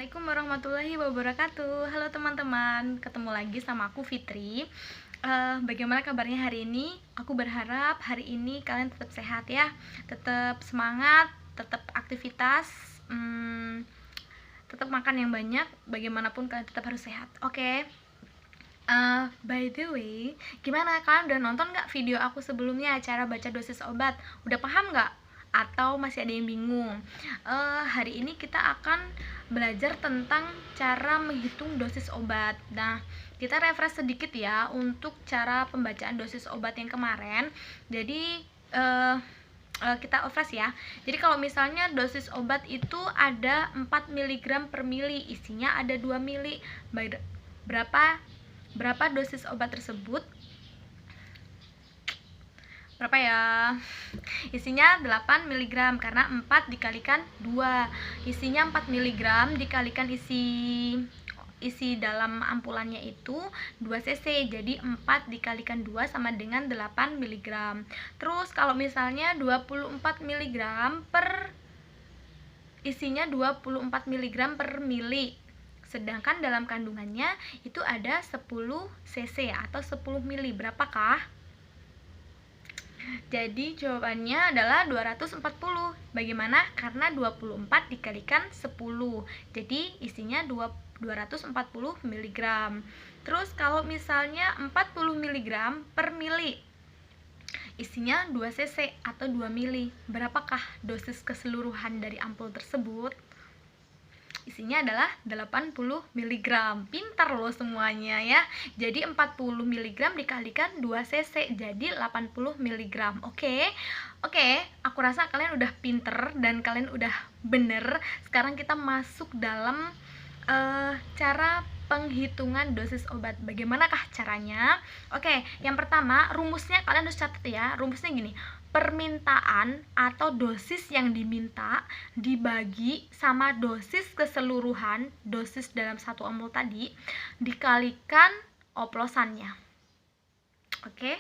Assalamualaikum warahmatullahi wabarakatuh. Halo teman-teman, ketemu lagi sama aku Fitri. Bagaimana kabarnya hari ini? Aku berharap hari ini kalian tetap sehat ya, tetap semangat, tetap aktivitas, tetap makan yang banyak. Bagaimanapun kalian tetap harus sehat. Oke. By the way, gimana kalian udah nonton nggak video aku sebelumnya, cara baca dosis obat? Udah paham nggak? Atau masih ada yang bingung? Hari ini kita akan belajar tentang cara menghitung dosis obat. Nah, kita refresh sedikit ya untuk cara pembacaan dosis obat yang kemarin. Jadi kita refresh ya. Jadi kalau misalnya dosis obat itu ada 4 mg per mili, isinya ada 2 mili. Berapa dosis obat tersebut? Berapa ya? Isinya 8 mg karena 4 dikalikan 2. Isinya 4 mg dikalikan isi dalam ampulannya itu 2 cc. Jadi 4 dikalikan 2 sama dengan 8 mg. Terus kalau misalnya 24 mg per isinya 24 mg per mili. Sedangkan dalam kandungannya itu ada 10 cc atau 10 mili. Berapakah? Jadi jawabannya adalah 240. Bagaimana? Karena 24 dikalikan 10. Jadi isinya 240 mg. Terus kalau misalnya 40 mg per mili, isinya 2 cc atau 2 mili. Berapakah dosis keseluruhan dari ampul tersebut? Isinya adalah 80 mg. Pintar loh semuanya ya. Jadi 40 mg dikalikan 2 cc jadi 80 mg. Oke, aku rasa kalian udah pinter dan kalian udah bener. Sekarang kita masuk dalam cara penghitungan dosis obat. Bagaimanakah caranya? Oke, yang pertama rumusnya kalian harus catat ya. Rumusnya gini, permintaan atau dosis yang diminta dibagi sama dosis keseluruhan, dosis dalam satu ampul tadi, dikalikan oplosannya. Oke,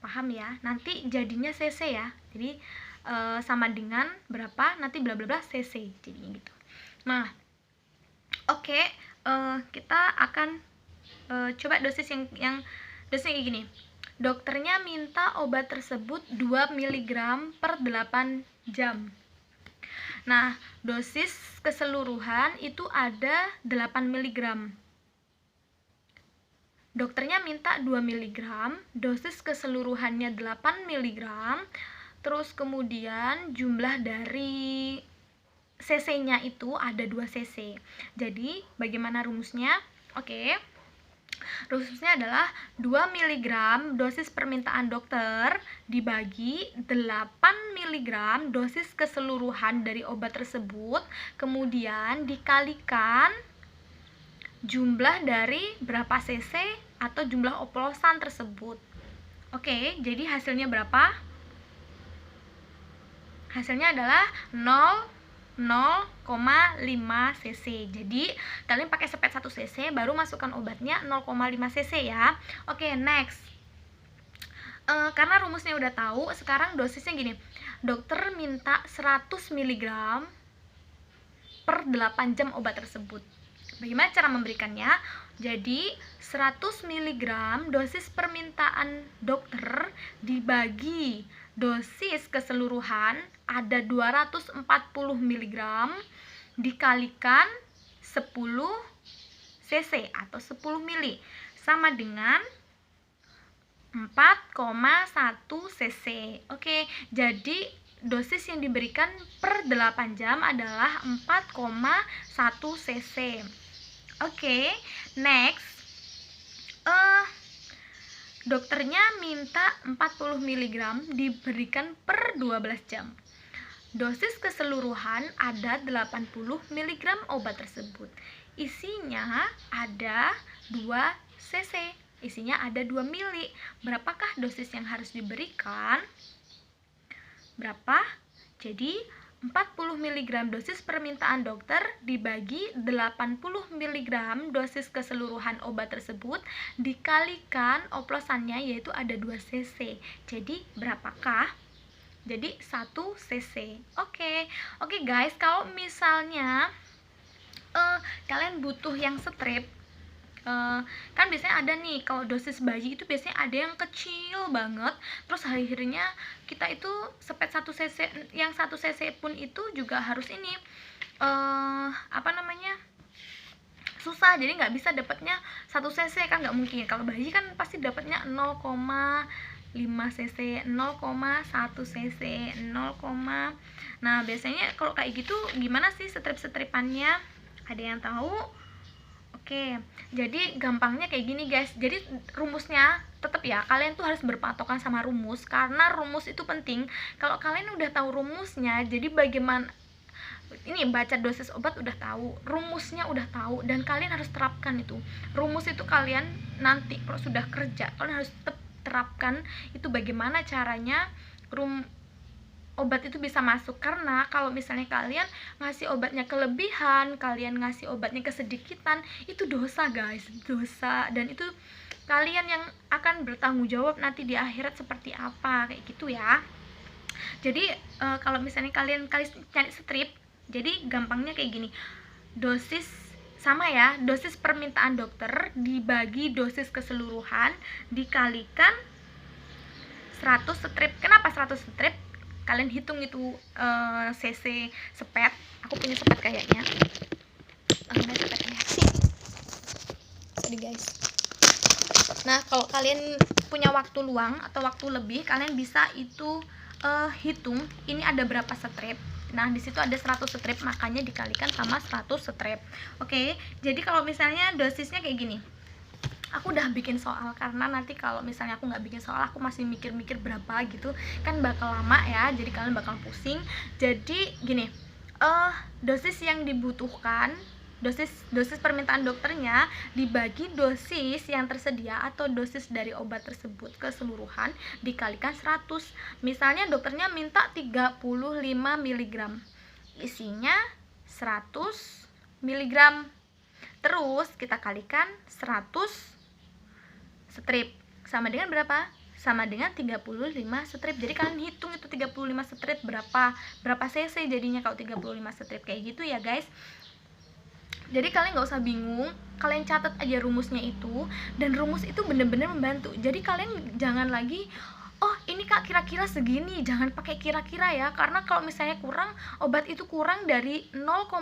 paham ya? Nanti jadinya cc ya. Jadi sama dengan berapa, nanti bla bla bla cc jadinya gitu. Nah, oke, kita akan coba dosis yang dosisnya kayak gini. Dokternya minta obat tersebut 2 mg per 8 jam. Nah, dosis keseluruhan itu ada 8 mg. Dokternya minta 2 mg, dosis keseluruhannya 8 mg. Terus kemudian jumlah dari cc-nya itu ada 2 cc. Jadi, bagaimana rumusnya? Oke. Rumusnya adalah 2 mg dosis permintaan dokter dibagi 8 mg dosis keseluruhan dari obat tersebut, kemudian dikalikan jumlah dari berapa cc atau jumlah oplosan tersebut. Oke, jadi hasilnya berapa? Hasilnya adalah 0,5 cc. Jadi kalian pakai sepet 1 cc baru masukkan obatnya 0,5 cc ya. Oke, next. Karena rumusnya udah tahu, sekarang dosisnya gini. Dokter minta 100 mg per 8 jam obat tersebut. Bagaimana cara memberikannya? Jadi 100 mg dosis permintaan dokter dibagi dosis keseluruhan ada 240 mg dikalikan 10 cc atau 10 mili sama dengan 4,1 cc. Oke, jadi dosis yang diberikan per 8 jam adalah 4,1 cc. Oke, next. Dokternya minta 40 mg diberikan per 12 jam. Dosis keseluruhan ada 80 mg obat tersebut. Isinya ada 2 cc. Isinya ada 2 mili. Berapakah dosis yang harus diberikan? Berapa? Jadi 40 mg dosis permintaan dokter dibagi 80 mg dosis keseluruhan obat tersebut dikalikan oplosannya yaitu ada 2 cc. Jadi berapakah? Jadi 1 cc. Oke guys, kalau misalnya kalian butuh yang strip, kan biasanya ada nih, kalau dosis bayi itu biasanya ada yang kecil banget, terus akhirnya kita itu sepet 1 cc, yang 1 cc pun itu juga harus ini susah, jadi nggak bisa dapatnya 1 cc kan, nggak mungkin. Kalau bayi kan pasti dapatnya 0,5 cc, 0,1 cc, 0, nah biasanya kalau kayak gitu gimana sih strip-stripannya, ada yang tahu? Oke, jadi gampangnya kayak gini guys. Jadi rumusnya tetap ya, kalian tuh harus berpatokan sama rumus, karena rumus itu penting. Kalau kalian udah tahu rumusnya, jadi bagaimana ini baca dosis obat udah tahu, rumusnya udah tahu, dan kalian harus terapkan itu. Rumus itu kalian nanti kalau sudah kerja, kalian harus tetap terapkan itu bagaimana caranya obat itu bisa masuk. Karena kalau misalnya kalian ngasih obatnya kelebihan, kalian ngasih obatnya kesedikitan, itu dosa guys, dosa. Dan itu kalian yang akan bertanggung jawab nanti di akhirat seperti apa, kayak gitu ya. Jadi kalau misalnya kalian cari strip, jadi gampangnya kayak gini, dosis sama ya, dosis permintaan dokter dibagi dosis keseluruhan dikalikan 100 strip. Kenapa 100 strip? Kalian hitung itu cc sepet. Aku punya sepet kayaknya. Mana sepetnya sih? Sorry guys. Nah, kalau kalian punya waktu luang atau waktu lebih, kalian bisa itu hitung ini ada berapa strip. Nah, di situ ada 100 strip, makanya dikalikan sama 100 strip. Oke, jadi kalau misalnya dosisnya kayak gini. Aku udah bikin soal, karena nanti kalau misalnya aku nggak bikin soal, aku masih mikir-mikir berapa gitu kan, bakal lama ya, jadi kalian bakal pusing. Jadi gini, dosis yang dibutuhkan, dosis permintaan dokternya dibagi dosis yang tersedia atau dosis dari obat tersebut keseluruhan dikalikan 100. Misalnya dokternya minta 35 mg, isinya 100 mg, terus kita kalikan 100 strip, sama dengan berapa? Sama dengan 35 strip. Jadi kalian hitung itu 35 strip berapa cc jadinya kalau 35 strip, kayak gitu ya guys. Jadi kalian nggak usah bingung, kalian catat aja rumusnya itu, dan rumus itu bener-bener membantu. Jadi kalian jangan lagi, oh ini kak kira-kira segini, jangan pakai kira-kira ya, karena kalau misalnya kurang, obat itu kurang dari 0,1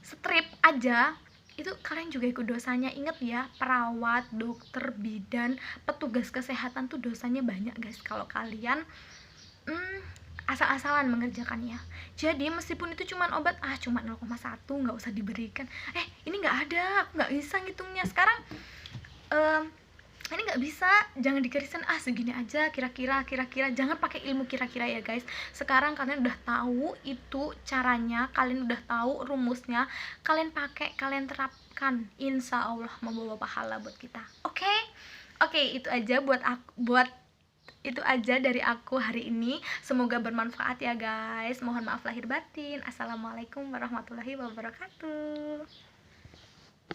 strip aja, itu kalian juga ikut dosanya. Ingat ya, perawat, dokter, bidan, petugas kesehatan tuh dosanya banyak guys kalau kalian asal-asalan mengerjakannya. Jadi meskipun itu cuma obat, cuma 0,1, nggak usah diberikan. Ini nggak ada, aku nggak bisa ngitungnya sekarang. Ini nggak bisa, jangan dikirisin segini aja, kira-kira, jangan pakai ilmu kira-kira ya guys. Sekarang kalian udah tahu itu caranya, kalian udah tahu rumusnya, kalian pakai, kalian terapkan, insya Allah membawa pahala buat kita. Oke, itu aja itu aja dari aku hari ini. Semoga bermanfaat ya guys. Mohon maaf lahir batin. Assalamualaikum warahmatullahi wabarakatuh.